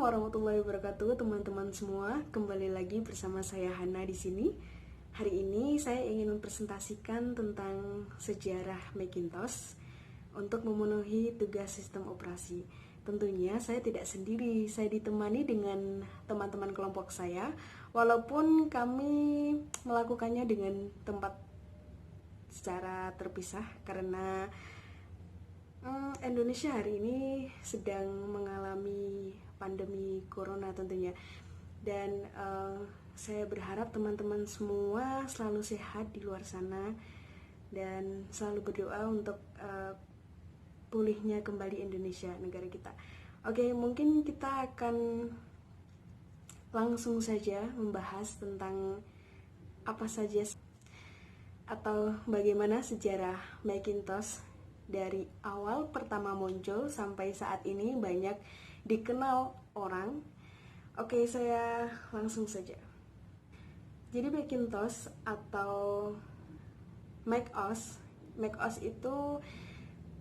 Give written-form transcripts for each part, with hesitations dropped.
warahmatullahi wabarakatuh, teman-teman semua. Kembali lagi bersama saya Hana di sini. Hari ini saya ingin mempresentasikan tentang sejarah Macintosh untuk memenuhi tugas sistem operasi. Tentunya saya tidak sendiri, saya ditemani dengan teman-teman kelompok saya, walaupun kami melakukannya dengan tempat secara terpisah karena Indonesia hari ini sedang mengalami pandemi corona tentunya, dan saya berharap teman-teman semua selalu sehat di luar sana dan selalu berdoa untuk pulihnya kembali Indonesia, negara kita. Oke, mungkin kita akan langsung saja membahas tentang apa saja atau bagaimana sejarah Macintosh dari awal pertama muncul sampai saat ini banyak dikenal orang. Oke, saya langsung saja. Jadi Macintosh atau Mac OS itu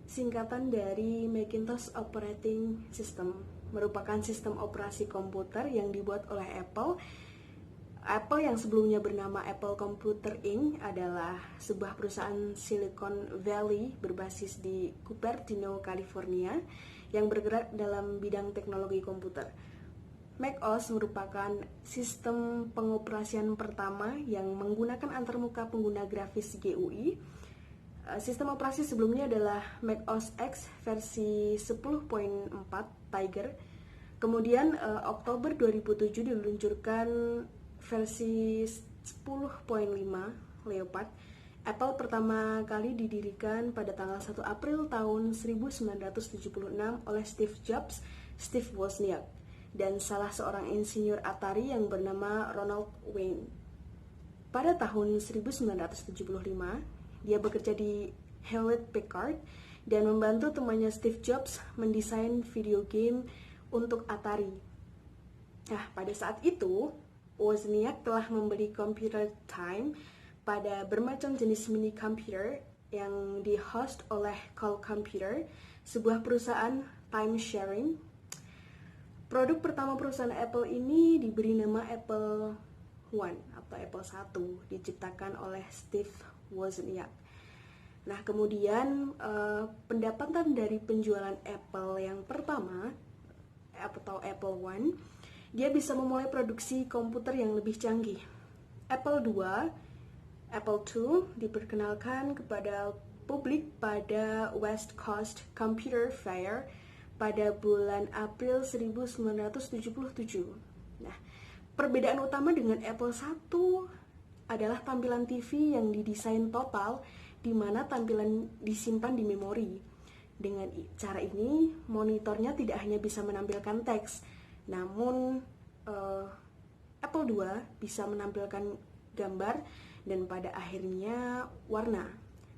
singkatan dari Macintosh Operating System, merupakan sistem operasi komputer yang dibuat oleh Apple yang sebelumnya bernama Apple Computer Inc. adalah sebuah perusahaan Silicon Valley berbasis di Cupertino, California yang bergerak dalam bidang teknologi komputer. Mac OS merupakan sistem pengoperasian pertama yang menggunakan antarmuka pengguna grafis GUI. Sistem operasi sebelumnya adalah Mac OS X versi 10.4 Tiger. Kemudian Oktober 2007 diluncurkan versi 10.5 Leopard. Apple pertama kali didirikan pada tanggal 1 April tahun 1976 oleh Steve Jobs, Steve Wozniak, dan salah seorang insinyur Atari yang bernama Ronald Wayne. Pada tahun 1975, dia bekerja di Hewlett Packard dan membantu temannya Steve Jobs mendesain video game untuk Atari. Nah, pada saat itu Wozniak telah membeli Computer Time pada bermacam jenis mini computer yang di-host oleh Call Computer, sebuah perusahaan time sharing. Produk pertama perusahaan Apple ini diberi nama Apple I atau Apple I, diciptakan oleh Steve Wozniak. Nah, kemudian pendapatan dari penjualan Apple yang pertama atau Apple I, dia bisa memulai produksi komputer yang lebih canggih. Apple II diperkenalkan kepada publik pada West Coast Computer Fair pada bulan April 1977. Nah, perbedaan utama dengan Apple I adalah tampilan TV yang didesain total, di mana tampilan disimpan di memori. Dengan cara ini, monitornya tidak hanya bisa menampilkan teks, namun Apple II bisa menampilkan gambar dan pada akhirnya warna.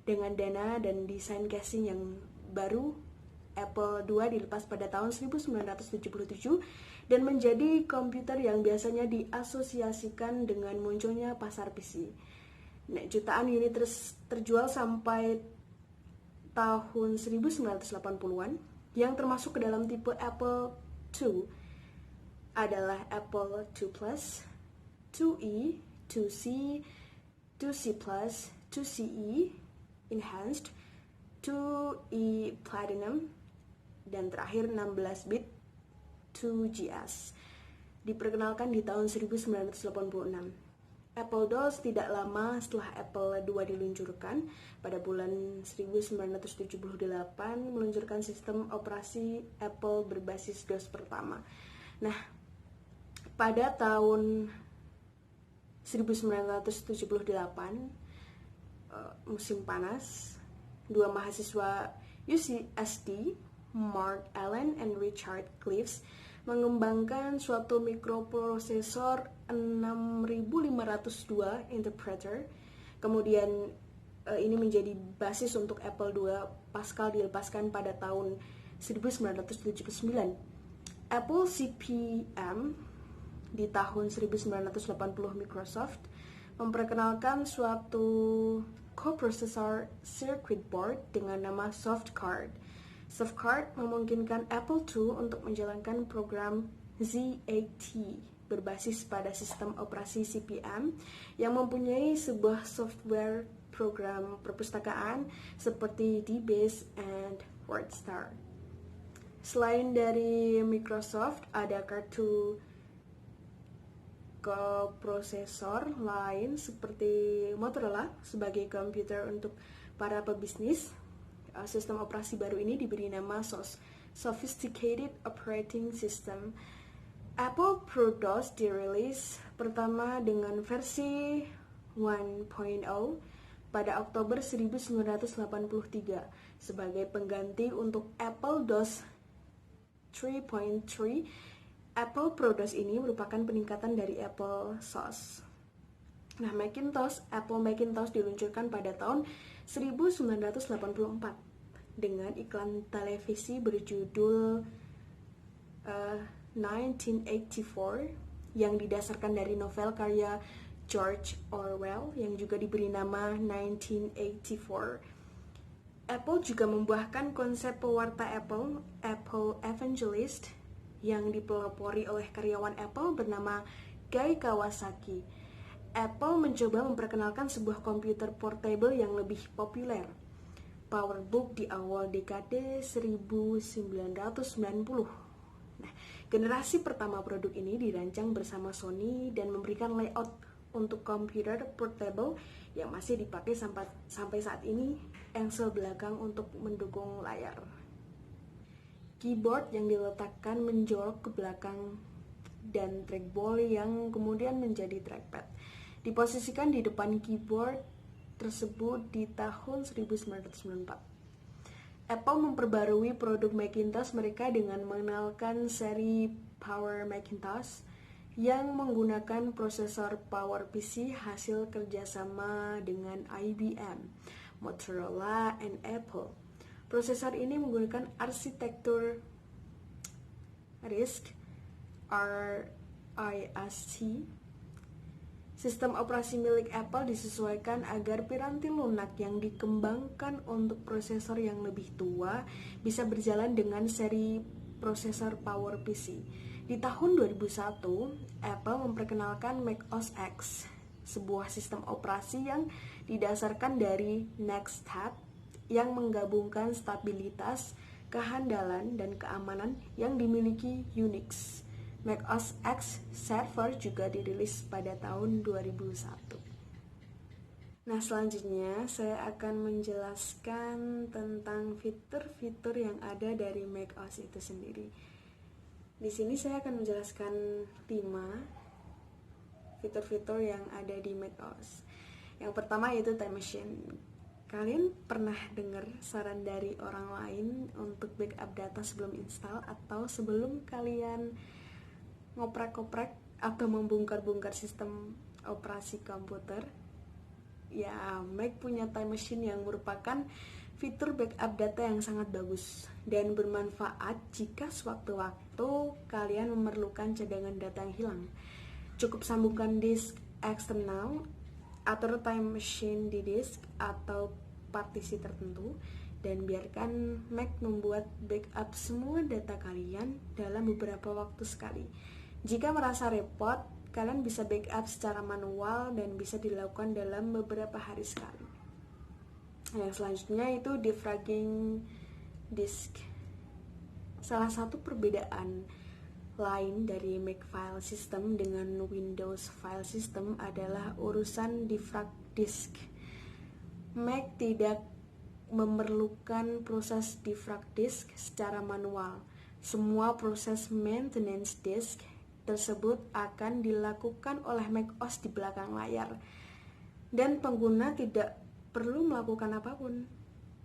Dengan dana dan desain casing yang baru, Apple II dilepas pada tahun 1977 dan menjadi komputer yang biasanya diasosiasikan dengan munculnya pasar PC. Nah, jutaan unit terjual sampai tahun 1980-an, yang termasuk ke dalam tipe Apple II adalah Apple II Plus, 2E, 2C, 2C Plus, 2CE Enhanced, 2E Platinum, dan terakhir 16-bit 2GS. Diperkenalkan di tahun 1986. Apple DOS tidak lama setelah Apple II diluncurkan. Pada bulan 1978 meluncurkan sistem operasi Apple berbasis DOS pertama. Nah, pada tahun 1978, musim panas, dua mahasiswa UCSD, Mark Allen and Richard Cliffs, mengembangkan suatu mikroprosesor 6502 Interpreter. Kemudian ini menjadi basis untuk Apple II. Pascal dilepaskan pada tahun 1979. Apple CP/M di tahun 1980 Microsoft memperkenalkan suatu coprocessor circuit board dengan nama Softcard. Softcard memungkinkan Apple II untuk menjalankan program Z80 berbasis pada sistem operasi CP/M yang mempunyai sebuah software program perpustakaan seperti DBase and WordStar. Selain dari Microsoft, ada kartu koprosesor lain seperti Motorola sebagai komputer untuk para pebisnis. Sistem operasi baru ini diberi nama SOS, Sophisticated Operating System. Apple ProDOS dirilis pertama dengan versi 1.0 pada Oktober 1983 sebagai pengganti untuk Apple DOS 3.3. Apple ProDOS ini merupakan peningkatan dari Apple SOS. Nah, Apple Macintosh diluncurkan pada tahun 1984 dengan iklan televisi berjudul 1984 yang didasarkan dari novel karya George Orwell yang juga diberi nama 1984. Apple juga membuahkan konsep pewarta Apple Evangelist, yang dipelopori oleh karyawan Apple bernama Guy Kawasaki. Apple mencoba memperkenalkan sebuah komputer portable yang lebih populer, PowerBook, di awal dekade 1990. Nah, generasi pertama produk ini dirancang bersama Sony dan memberikan layout untuk komputer portable yang masih dipakai sampai saat ini, engsel belakang untuk mendukung layar. Keyboard yang diletakkan menjorok ke belakang dan trackball yang kemudian menjadi trackpad diposisikan di depan keyboard tersebut di tahun 1994. Apple memperbarui produk Macintosh mereka dengan mengenalkan seri Power Macintosh yang menggunakan prosesor PowerPC hasil kerjasama dengan IBM, Motorola, dan Apple. Prosesor ini menggunakan arsitektur RISC. Sistem operasi milik Apple disesuaikan agar piranti lunak yang dikembangkan untuk prosesor yang lebih tua bisa berjalan dengan seri prosesor PowerPC. Di tahun 2001, Apple memperkenalkan Mac OS X, sebuah sistem operasi yang didasarkan dari NeXT yang menggabungkan stabilitas, kehandalan, dan keamanan yang dimiliki Unix. Mac OS X Server juga dirilis pada tahun 2001. Nah, selanjutnya saya akan menjelaskan tentang fitur-fitur yang ada dari Mac OS itu sendiri. Di sini saya akan menjelaskan 5 fitur-fitur yang ada di Mac OS. Yang pertama yaitu Time Machine. Kalian pernah dengar saran dari orang lain untuk backup data sebelum install atau sebelum kalian ngoprek-ngoprek atau membongkar-bongkar sistem operasi komputer? Ya, Mac punya Time Machine yang merupakan fitur backup data yang sangat bagus dan bermanfaat jika sewaktu-waktu kalian memerlukan cadangan data yang hilang. Cukup sambungkan disk eksternal atau Time Machine di disk atau partisi tertentu dan biarkan Mac membuat backup semua data kalian dalam beberapa waktu sekali. Jika merasa repot, kalian bisa backup secara manual dan bisa dilakukan dalam beberapa hari sekali. Yang selanjutnya itu defragging disk. Salah satu perbedaan lain dari Mac file system dengan Windows file system adalah urusan defrag disk. Mac tidak memerlukan proses defrag disk secara manual. Semua proses maintenance disk tersebut akan dilakukan oleh Mac OS di belakang layar dan pengguna tidak perlu melakukan apapun.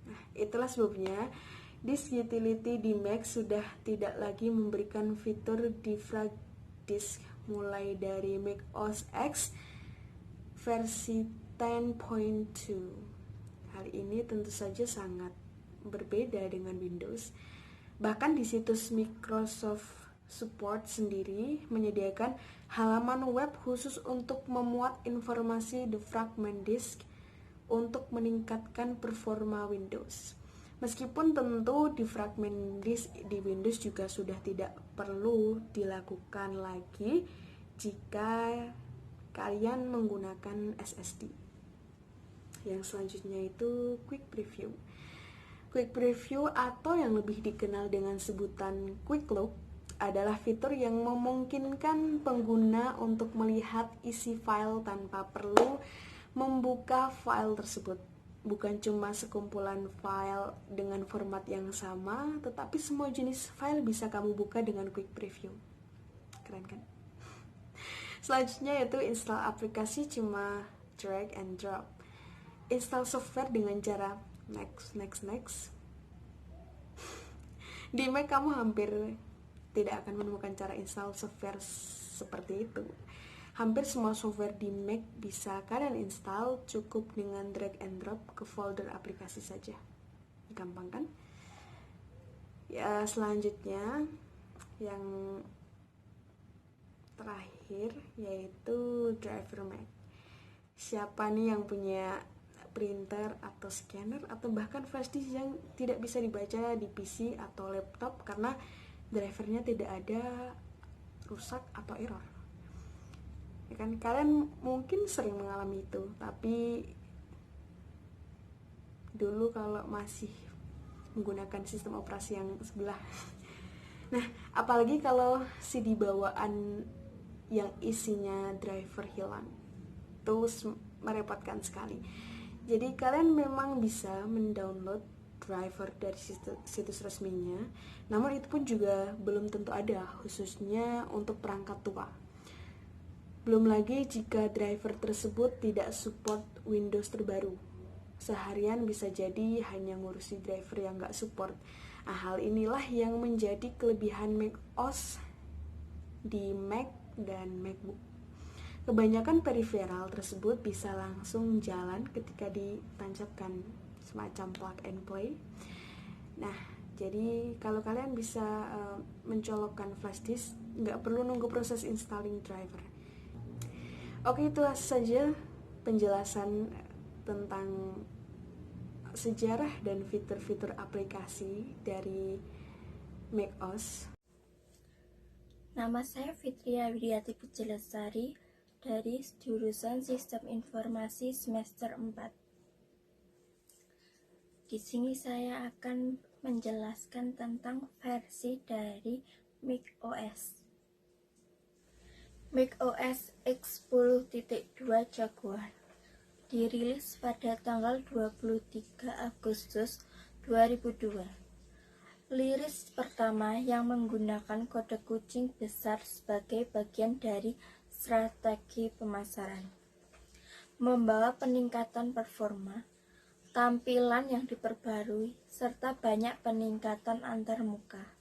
Nah, itulah sebabnya disk utility di Mac sudah tidak lagi memberikan fitur defrag disk mulai dari Mac OS X versi 10.2. Hal ini tentu saja sangat berbeda dengan Windows. Bahkan di situs Microsoft Support sendiri menyediakan halaman web khusus untuk memuat informasi defragment disk untuk meningkatkan performa Windows. Meskipun tentu defragment disk di Windows juga sudah tidak perlu dilakukan lagi jika kalian menggunakan SSD. Yang selanjutnya itu Quick Preview. Quick Preview atau yang lebih dikenal dengan sebutan Quick Look adalah fitur yang memungkinkan pengguna untuk melihat isi file tanpa perlu membuka file tersebut. Bukan cuma sekumpulan file dengan format yang sama, tetapi semua jenis file bisa kamu buka dengan Quick Preview. Keren kan? Selanjutnya yaitu install aplikasi cuma drag and drop. Install software dengan cara next. Di Mac kamu hampir tidak akan menemukan cara install software seperti itu. Hampir semua software di Mac bisa kalian install cukup dengan drag and drop ke folder aplikasi saja. Gampang kan? Ya, selanjutnya yang terakhir yaitu driver Mac. Siapa nih yang punya printer atau scanner atau bahkan flash disk yang tidak bisa dibaca di PC atau laptop karena drivernya tidak ada, rusak atau error? Ya kan, kalian mungkin sering mengalami itu, tapi dulu kalau masih menggunakan sistem operasi yang sebelah. Nah, apalagi kalau CD bawaan yang isinya driver hilang, terus merepotkan sekali. Jadi kalian memang bisa mendownload driver dari situs resminya, namun itu pun juga belum tentu ada, khususnya untuk perangkat tua. Belum lagi jika driver tersebut tidak support Windows terbaru. Seharian bisa jadi hanya ngurusi driver yang gak support. Nah, hal inilah yang menjadi kelebihan macOS di Mac dan MacBook. Kebanyakan periferal tersebut bisa langsung jalan ketika ditancapkan semacam plug and play. Nah, jadi kalau kalian bisa mencolokkan flash disk, gak perlu nunggu proses installing driver. Oke, itu saja penjelasan tentang sejarah dan fitur-fitur aplikasi dari macOS. Nama saya Fitria Widiati Pujilasari dari jurusan Sistem Informasi semester 4. Di sini saya akan menjelaskan tentang versi dari macOS. macOS X10.2 Jaguar dirilis pada tanggal 23 Agustus 2002. Liris pertama yang menggunakan kode kucing besar sebagai bagian dari strategi pemasaran, membawa peningkatan performa, tampilan yang diperbarui, serta banyak peningkatan antarmuka.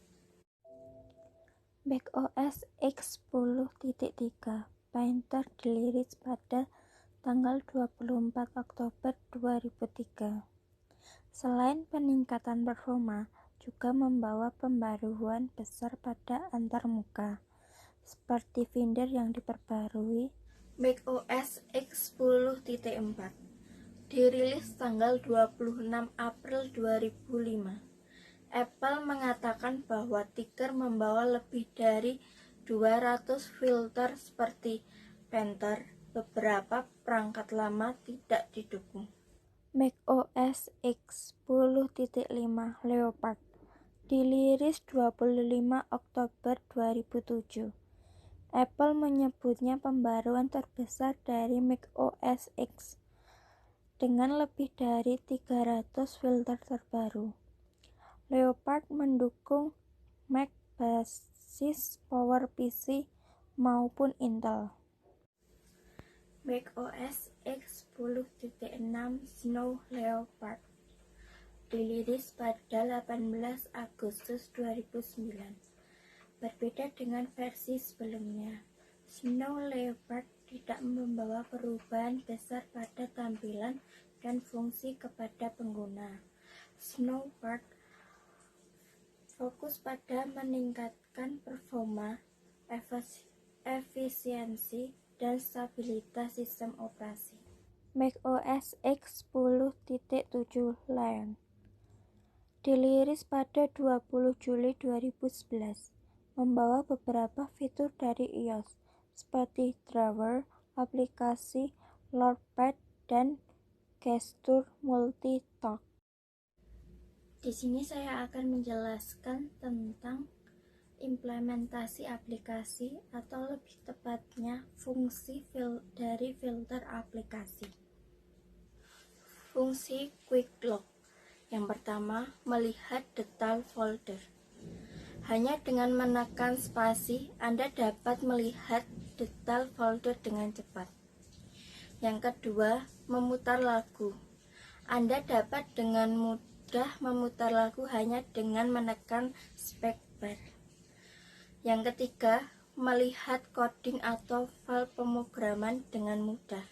macOS X10.3 Painter dirilis pada tanggal 24 Oktober 2003. Selain peningkatan performa, juga membawa pembaruan besar pada antarmuka, seperti Finder yang diperbarui. macOS X10.4 dirilis tanggal 26 April 2005. Apple mengatakan bahwa Tiger membawa lebih dari 200 filter seperti Painter. Beberapa perangkat lama tidak didukung. macOS X10.5 Leopard dirilis 25 Oktober 2007. Apple menyebutnya pembaruan terbesar dari macOS X dengan lebih dari 300 filter terbaru. Leopard mendukung Mac basis PowerPC maupun Intel. macOS X10.6 Snow Leopard dirilis pada 18 Agustus 2009. Berbeda dengan versi sebelumnya, Snow Leopard tidak membawa perubahan besar pada tampilan dan fungsi kepada pengguna. Snow Leopard fokus pada meningkatkan performa, efisiensi, dan stabilitas sistem operasi. macOS X10.7 Lion Dirilis pada 20 Juli 2011, membawa beberapa fitur dari iOS, seperti drawer, aplikasi Notepad, dan gestur multi-talk. Di sini saya akan menjelaskan tentang implementasi aplikasi atau lebih tepatnya fungsi dari filter aplikasi. Fungsi Quick Look. Yang pertama, melihat detail folder. Hanya dengan menekan spasi, Anda dapat melihat detail folder dengan cepat. Yang kedua, memutar lagu. Anda dapat dengan mudah memutar lagu hanya dengan menekan spacebar. Yang ketiga, melihat coding atau file pemrograman dengan mudah.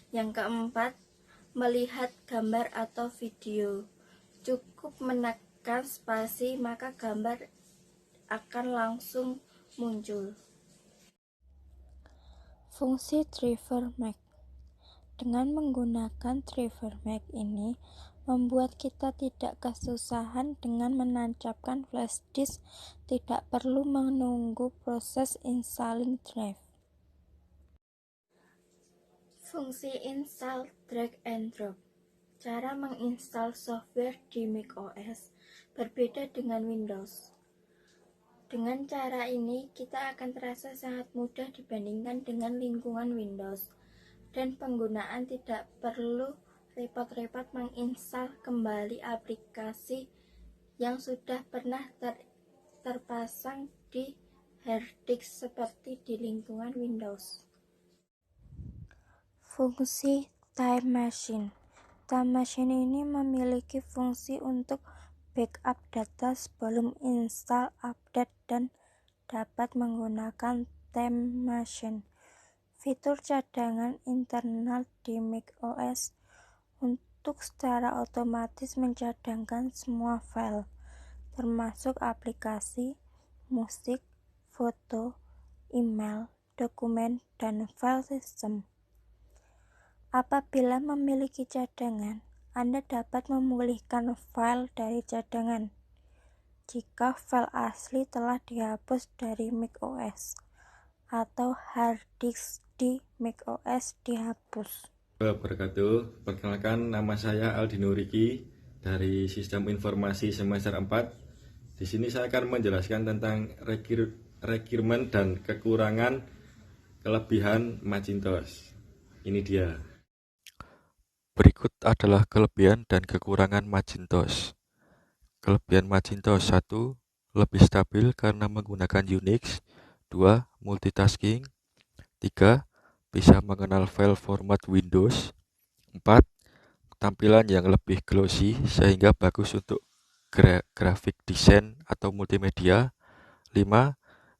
Yang keempat, melihat gambar atau video. Cukup menekan spasi maka gambar akan langsung muncul. Fungsi driver Mac. Dengan menggunakan driver Mac ini, membuat kita tidak kesusahan dengan menancapkan flash disk, tidak perlu menunggu proses installing drive. Fungsi install drag and drop. Cara menginstal software di macOS berbeda dengan Windows. Dengan cara ini, kita akan terasa sangat mudah dibandingkan dengan lingkungan Windows, dan penggunaan tidak perlu repot-repot menginstal kembali aplikasi yang sudah pernah terpasang di harddisk seperti di lingkungan Windows. Fungsi Time Machine. Time Machine ini memiliki fungsi untuk backup data sebelum install, update, dan dapat menggunakan Time Machine, fitur cadangan internal di macOS untuk secara otomatis mencadangkan semua file, termasuk aplikasi, musik, foto, email, dokumen, dan file sistem. Apabila memiliki cadangan, Anda dapat memulihkan file dari cadangan jika file asli telah dihapus dari macOS atau hard disk di macOS dihapus. Wabarakatuh. Perkenalkan, nama saya Aldino Riki dari Sistem Informasi Semester 4. Di sini saya akan menjelaskan tentang requirement dan kekurangan kelebihan Macintosh. Ini dia. Berikut adalah kelebihan dan kekurangan Macintosh. Kelebihan Macintosh: 1. Lebih stabil karena menggunakan Unix. 2. Multitasking. 3. Bisa mengenal file format Windows. 4. Tampilan yang lebih glossy sehingga bagus untuk grafik desain atau multimedia. 5.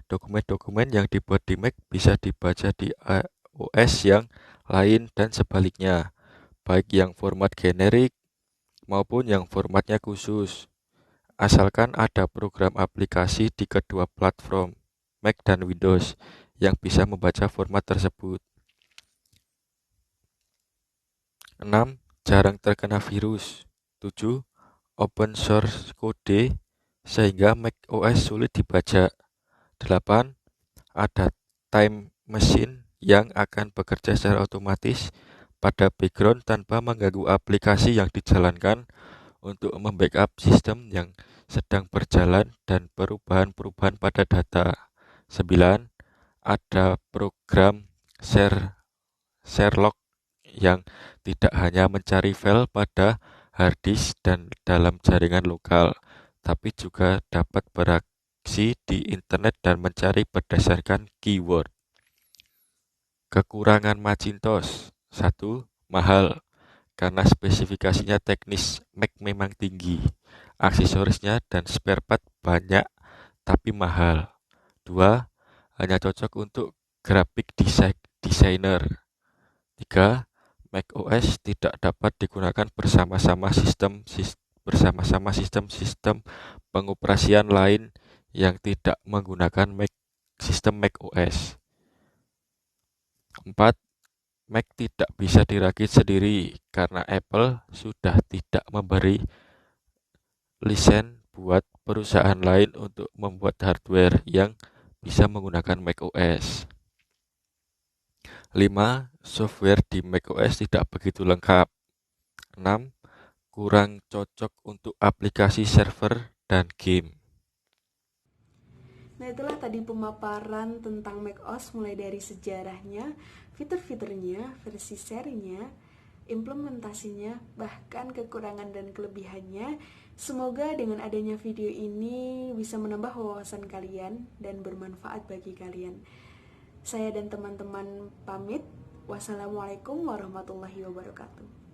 Dokumen-dokumen yang dibuat di Mac bisa dibaca di OS yang lain dan sebaliknya, baik yang format generik maupun yang formatnya khusus, asalkan ada program aplikasi di kedua platform, Mac dan Windows, yang bisa membaca format tersebut. 6. Jarang terkena virus. 7. Open source kode sehingga macOS sulit dibaca. 8. Ada time machine yang akan bekerja secara otomatis pada background tanpa mengganggu aplikasi yang dijalankan untuk membackup sistem yang sedang berjalan dan perubahan-perubahan pada data. 9. Ada program Sherlock yang tidak hanya mencari file pada hard disk dan dalam jaringan lokal, tapi juga dapat beraksi di internet dan mencari berdasarkan keyword. Kekurangan Macintosh: 1. Mahal, karena spesifikasinya teknis. Mac memang tinggi, aksesorisnya dan spare part banyak tapi mahal. 2. Hanya cocok untuk graphic designer. 3. macOS tidak dapat digunakan bersama-sama sistem pengoperasian lain yang tidak menggunakan sistem macOS. 4. Mac tidak bisa dirakit sendiri karena Apple sudah tidak memberi lisensi buat perusahaan lain untuk membuat hardware yang bisa menggunakan macOS. 5. Software di macOS tidak begitu lengkap. 6. Kurang cocok untuk aplikasi server dan game. Nah, itulah tadi pemaparan tentang macOS mulai dari sejarahnya, fitur-fiturnya, versi serinya, implementasinya, bahkan kekurangan dan kelebihannya. Semoga dengan adanya video ini bisa menambah wawasan kalian dan bermanfaat bagi kalian. Saya dan teman-teman pamit. Wassalamualaikum warahmatullahi wabarakatuh.